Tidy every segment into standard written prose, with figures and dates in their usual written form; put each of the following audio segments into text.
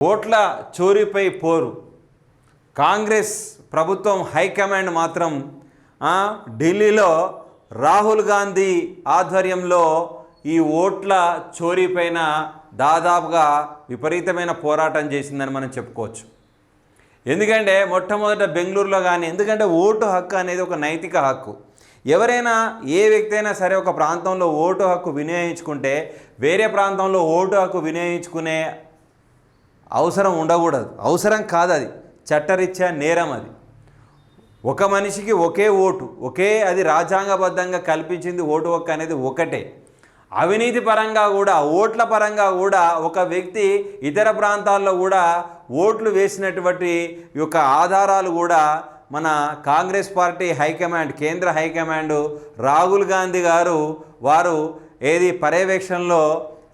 ఓట్ల చోరీపై పోరు. కాంగ్రెస్ ప్రభుత్వం హైకమాండ్ మాత్రం ఢిల్లీలో రాహుల్ గాంధీ ఆధ్వర్యంలో ఈ ఓట్ల చోరీపైన దాదాపుగా విపరీతమైన పోరాటం చేసిందని మనం చెప్పుకోవచ్చు. ఎందుకంటే మొట్టమొదట బెంగళూరులో కానీ, ఎందుకంటే ఓటు హక్కు అనేది ఒక నైతిక హక్కు. ఎవరైనా ఏ వ్యక్తి అయినా సరే ఒక ప్రాంతంలో ఓటు హక్కు వినియోగించుకుంటే వేరే ప్రాంతంలో ఓటు హక్కు వినియోగించుకునే అవసరం ఉండకూడదు. అవసరం కాదు, అది చట్టరీత్యా నేరం. అది ఒక మనిషికి ఒకే ఓటు, అది రాజ్యాంగబద్ధంగా కల్పించింది ఓటు హక్కు అనేది ఒకటే. అవినీతి పరంగా కూడా, ఓట్ల పరంగా కూడా ఒక వ్యక్తి ఇతర ప్రాంతాల్లో కూడా ఓట్లు వేసినటువంటి యొక్క ఆధారాలు కూడా మన కాంగ్రెస్ పార్టీ హైకమాండ్, కేంద్ర హైకమాండ్ రాహుల్ గాంధీ గారు వారు పర్యవేక్షణలో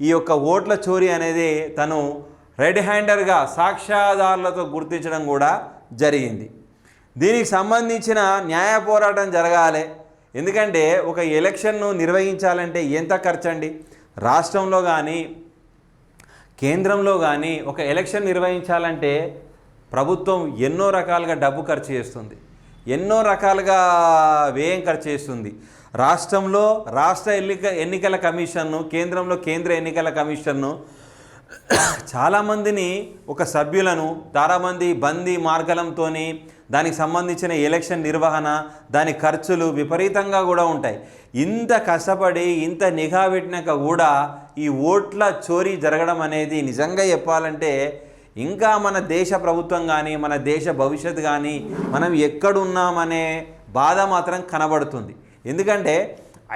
ఈ యొక్క ఓట్ల చోరీ అనేది తను రెడ్ హ్యాండర్గా సాక్ష్యాధారాలతో గుర్తించడం కూడా జరిగింది. దీనికి సంబంధించిన న్యాయ పోరాటం జరగాలి. ఎందుకంటే ఒక ఎలక్షన్ను నిర్వహించాలంటే ఎంత ఖర్చు అండి. రాష్ట్రంలో కానీ కేంద్రంలో కానీ ఒక ఎలక్షన్ నిర్వహించాలంటే ప్రభుత్వం ఎన్నో రకాలుగా డబ్బు ఖర్చు చేస్తుంది, ఎన్నో రకాలుగా వ్యయం ఖర్చు చేస్తుంది. రాష్ట్రంలో రాష్ట్ర ఎన్నికల కమిషన్ను, కేంద్రంలో కేంద్ర ఎన్నికల కమిషన్ను చాలామందిని, ఒక సభ్యులను చాలామంది బందీ మార్గలంతో దానికి సంబంధించిన ఎలక్షన్ నిర్వహణ, దాని ఖర్చులు విపరీతంగా కూడా ఉంటాయి. ఇంత కష్టపడి ఇంత నిఘా పెట్టినాక కూడా ఈ ఓట్ల చోరీ జరగడం అనేది నిజంగా చెప్పాలంటే ఇంకా మన దేశ ప్రభుత్వం కానీ, మన దేశ భవిష్యత్తు కానీ, మనం ఎక్కడున్నామనే బాధ మాత్రం కనబడుతుంది. ఎందుకంటే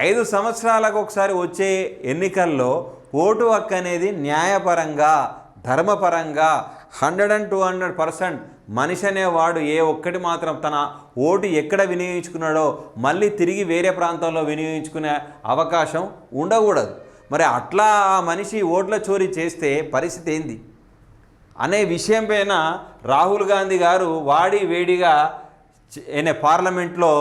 5 సంవత్సరాలకు ఒకసారి వచ్చే ఎన్నికల్లో ఓటు హక్కు అనేది న్యాయపరంగా, ధర్మపరంగా 100-200% మనిషి అనేవాడు ఏ ఒక్కటి మాత్రం తన ఓటు ఎక్కడ వినియోగించుకున్నాడో మళ్ళీ తిరిగి వేరే ప్రాంతంలో వినియోగించుకునే అవకాశం ఉండకూడదు. మరి అట్లా ఆ మనిషి ఓట్ల చోరీ చేస్తే పరిస్థితి ఏంది అనే విషయం పైన రాహుల్ గాంధీ గారు వాడి వేడిగా పార్లమెంట్లో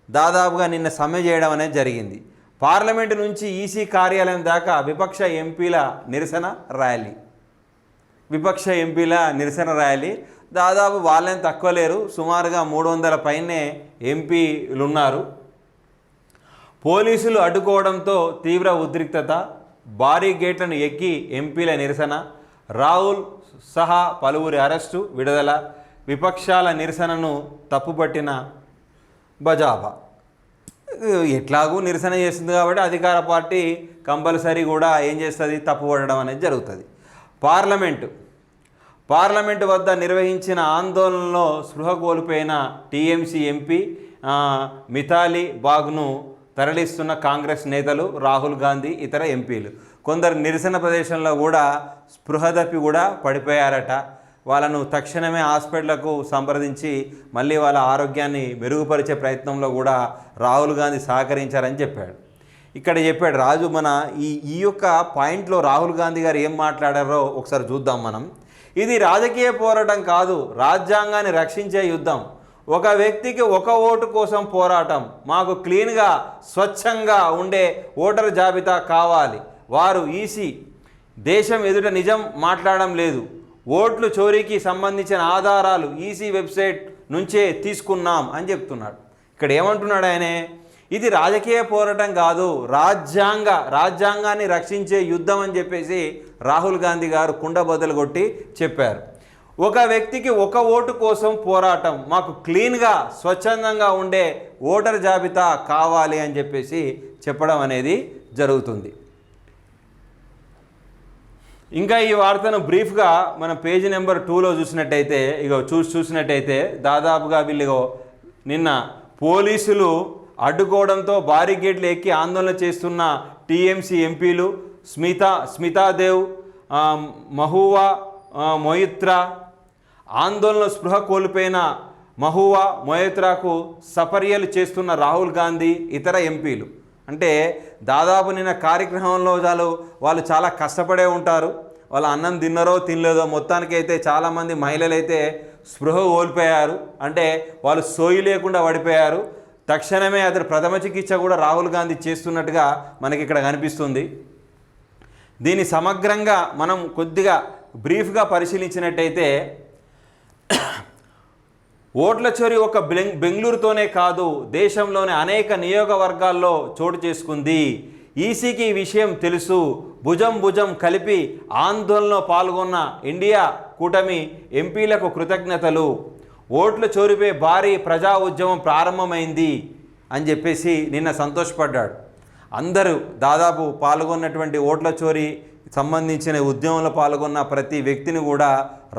దాదాపుగా నిన్న సమ్మె చేయడం అనేది జరిగింది. పార్లమెంటు నుంచి ఈసీ కార్యాలయం దాకా విపక్ష ఎంపీల నిరసన ర్యాలీ. దాదాపు వాళ్ళని తక్కువ లేరు, సుమారుగా 300 పైనే ఎంపీలు ఉన్నారు. పోలీసులు అడ్డుకోవడంతో తీవ్ర ఉద్రిక్తత, భారీ గేట్లను ఎక్కి ఎంపీల నిరసన, రాహుల్ సహా పలువురి అరెస్టు, విడుదల, విపక్షాల నిరసనను తప్పుపట్టిన బజాబా. ఎట్లాగూ నిరసన చేస్తుంది కాబట్టి అధికార పార్టీ కంపల్సరీ కూడా ఏం చేస్తుంది, తప్పుపడడం అనేది జరుగుతుంది. పార్లమెంటు వద్ద నిర్వహించిన ఆందోళనలో స్పృహ కోల్పోయిన టీఎంసీ ఎంపీ మిథాలీ బాగ్ను తరలిస్తున్న కాంగ్రెస్ నేతలు, రాహుల్ గాంధీ, ఇతర ఎంపీలు. కొందరు నిరసన ప్రదేశంలో కూడా స్పృహ తప్పి కూడా పడిపోయారట. వాళ్ళను తక్షణమే హాస్పిటల్కు సంప్రదించి మళ్ళీ వాళ్ళ ఆరోగ్యాన్ని మెరుగుపరిచే ప్రయత్నంలో కూడా రాహుల్ గాంధీ సహకరించారని చెప్పాడు. ఇక్కడ చెప్పాడు రాజు. మన ఈ యొక్క పాయింట్లో రాహుల్ గాంధీ గారు ఏం మాట్లాడారో ఒకసారి చూద్దాం మనం. ఇది రాజకీయ పోరాటం కాదు, రాజ్యాంగాన్ని రక్షించే యుద్ధం. ఒక వ్యక్తికి ఒక ఓటు కోసం పోరాటం. మాకు క్లీన్గా, స్వచ్ఛంగా ఉండే ఓటర్ జాబితా కావాలి. వారు ఈసీ దేశం ఎదుట నిజం మాట్లాడడం లేదు. ఓట్లు చోరీకి సంబంధించిన ఆధారాలు ఈసీ వెబ్సైట్ నుంచే తీసుకున్నాం అని చెప్తున్నాడు. ఇక్కడ ఏమంటున్నాడు ఆయన, ఇది రాజకీయ పోరాటం కాదు, రాజ్యాంగాన్ని రక్షించే యుద్ధం అని చెప్పేసి రాహుల్ గాంధీ గారు కుండ బద్దలు కొట్టి చెప్పారు. ఒక వ్యక్తికి ఒక ఓటు కోసం పోరాటం, మాకు క్లీన్గా, స్వచ్ఛందంగా ఉండే ఓటర్ జాబితా కావాలి అని చెప్పేసి చెప్పడం అనేది జరుగుతుంది. ఇంకా ఈ వార్తను బ్రీఫ్గా మన పేజీ నెంబర్ 2లో చూసినట్టయితే, చూసినట్టయితే దాదాపుగా వీళ్ళు నిన్న పోలీసులు అడ్డుకోవడంతో భారీ గేట్లు ఎక్కి ఆందోళన చేస్తున్న టీఎంసీ ఎంపీలు స్మితాదేవ్, మహువా మొయిత్రా, ఆందోళన స్పృహ కోల్పోయిన మహువా మొయిత్రాకు సపర్యలు చేస్తున్న రాహుల్ గాంధీ, ఇతర ఎంపీలు. అంటే దాదాపు నిన్న కార్యక్రమంలో వాళ్ళు చాలా కష్టపడే ఉంటారు. వాళ్ళు అన్నం తిన్నారో తినలేదో మొత్తానికైతే చాలామంది మహిళలు అయితే స్పృహ కోల్పోయారు. అంటే వాళ్ళు సోయి లేకుండా పడిపోయారు. తక్షణమే అతడు ప్రథమ చికిత్స కూడా రాహుల్ గాంధీ చేస్తున్నట్టుగా మనకి ఇక్కడ కనిపిస్తుంది. దీని సమగ్రంగా మనం కొద్దిగా బ్రీఫ్గా పరిశీలించినట్టయితే ఓట్ల చోరీ ఒక బెంగళూరుతోనే కాదు, దేశంలోని అనేక నియోజకవర్గాల్లో చోటు చేసుకుంది. ఈసీకి ఈ విషయం తెలుసు. భుజం భుజం కలిపి ఆందోళనలో పాల్గొన్న ఇండియా కూటమి ఎంపీలకు కృతజ్ఞతలు. ఓట్ల చోరీపై భారీ ప్రజా ఉద్యమం ప్రారంభమైంది అని చెప్పేసి నిన్న సంతోషపడ్డాడు. అందరూ దాదాపు పాల్గొన్నటువంటి ఓట్ల చోరీ సంబంధించిన ఉద్యమంలో పాల్గొన్న ప్రతి వ్యక్తిని కూడా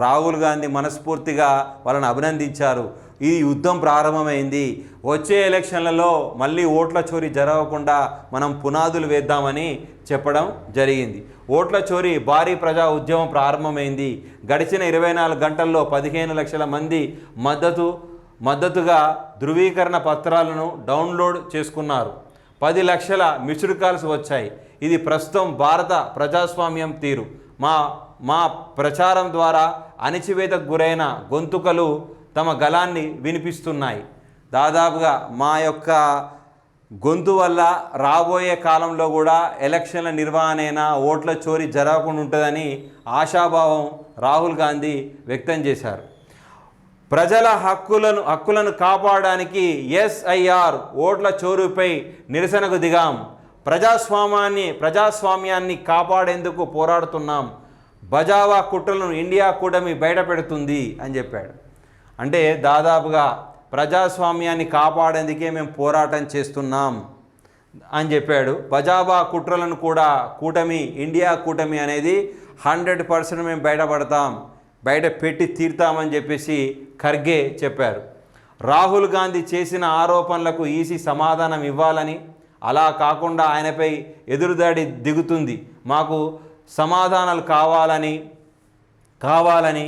రాహుల్ గాంధీ మనస్ఫూర్తిగా వాళ్ళని అభినందించారు. ఈ యుద్ధం ప్రారంభమైంది. వచ్చే ఎలక్షన్లలో మళ్ళీ ఓట్ల చోరీ జరగకుండా మనం పునాదులు వేద్దామని చెప్పడం జరిగింది. ఓట్ల చోరీ భారీ ప్రజా ఉద్యమం ప్రారంభమైంది. గడిచిన 24 గంటల్లో 15 లక్షల మంది మద్దతుగా ధృవీకరణ పత్రాలను డౌన్లోడ్ చేసుకున్నారు. 10 లక్షల మిస్డ్ కాల్స్ వచ్చాయి. ఇది ప్రస్తుతం భారత ప్రజాస్వామ్యం తీరు. మా ప్రచారం ద్వారా అణచివేతకు గురైన గొంతుకలు తమ గళాన్ని వినిపిస్తున్నాయి. దాదాపుగా మా యొక్క గొంతు వల్ల రాబోయే కాలంలో కూడా ఎలక్షన్ల నిర్వహణైనా ఓట్ల చోరీ జరగకుండా ఉంటుందని ఆశాభావం రాహుల్ గాంధీ వ్యక్తం చేశారు. ప్రజల హక్కులను కాపాడడానికి ఎస్ఐఆర్ ఓట్ల చోరీపై నిరసనకు దిగాం. ప్రజాస్వామ్యాన్ని కాపాడేందుకు పోరాడుతున్నాం. బజావా కుట్రలను ఇండియా కూటమి బయటపెడుతుంది అని చెప్పాడు. అంటే దాదాపుగా ప్రజాస్వామ్యాన్ని కాపాడేందుకే మేము పోరాటం చేస్తున్నాం అని చెప్పాడు. బజావా కుట్రలను కూడా ఇండియా కూటమి అనేది 100% మేము బయట పెట్టి తీరుతామని చెప్పేసి ఖర్గే చెప్పారు. రాహుల్ గాంధీ చేసిన ఆరోపణలకు ఈసీ సమాధానం ఇవ్వాలని, అలా కాకుండా ఆయనపై ఎదురుదాడి దిగుతుంది, మాకు సమాధానాలు కావాలని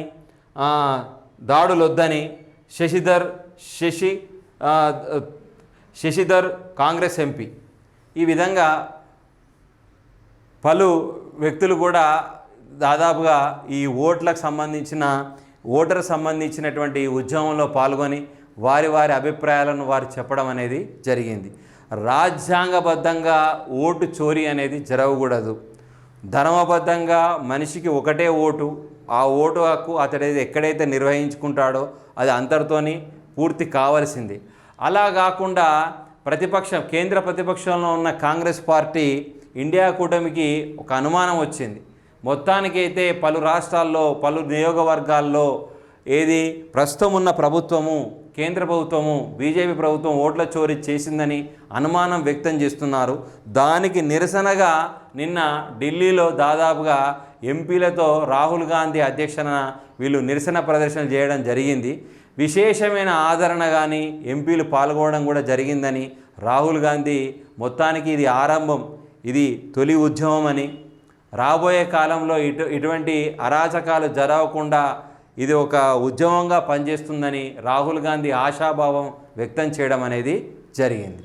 దాడులొద్దని శశిధర్ కాంగ్రెస్ ఎంపీ. ఈ విధంగా పలు వ్యక్తులు కూడా దాదాపుగా ఈ ఓటరు సంబంధించినటువంటి ఉద్యమంలో పాల్గొని వారి అభిప్రాయాలను వారు చెప్పడం అనేది జరిగింది. రాజ్యాంగబద్ధంగా ఓటు చోరీ అనేది జరగకూడదు. ధర్మబద్ధంగా మనిషికి ఒకటే ఓటు, ఆ ఓటు హక్కు అతడు ఎక్కడైతే నిర్వహించుకుంటాడో అది అందరితోని పూర్తి కావాల్సింది. అలా కాకుండా కేంద్ర ప్రతిపక్షంలో ఉన్న కాంగ్రెస్ పార్టీ ఇండియా కూటమికి ఒక అనుమానం వచ్చింది. మొత్తానికైతే పలు రాష్ట్రాల్లో పలు నియోజకవర్గాల్లో ప్రస్తుతం ఉన్న కేంద్ర ప్రభుత్వము బీజేపీ ప్రభుత్వం ఓట్ల చోరీ చేసిందని అనుమానం వ్యక్తం చేస్తున్నారు. దానికి నిరసనగా నిన్న ఢిల్లీలో దాదాపుగా ఎంపీలతో రాహుల్ గాంధీ అధ్యక్షతన వీళ్ళు నిరసన ప్రదర్శనలు చేయడం జరిగింది. విశేషమైన ఆదరణ కానీ ఎంపీలు పాల్గొనడం కూడా జరిగిందని రాహుల్ గాంధీ మొత్తానికి ఇది ఆరంభం, ఇది తొలి ఉద్యమం అని, రాబోయే కాలంలో ఇటువంటి అరాచకాలు జరగకుండా ఇది ఒక ఉద్యమంగా పనిచేస్తుందని రాహుల్ గాంధీ ఆశాభావం వ్యక్తం చేయడం అనేది జరిగింది.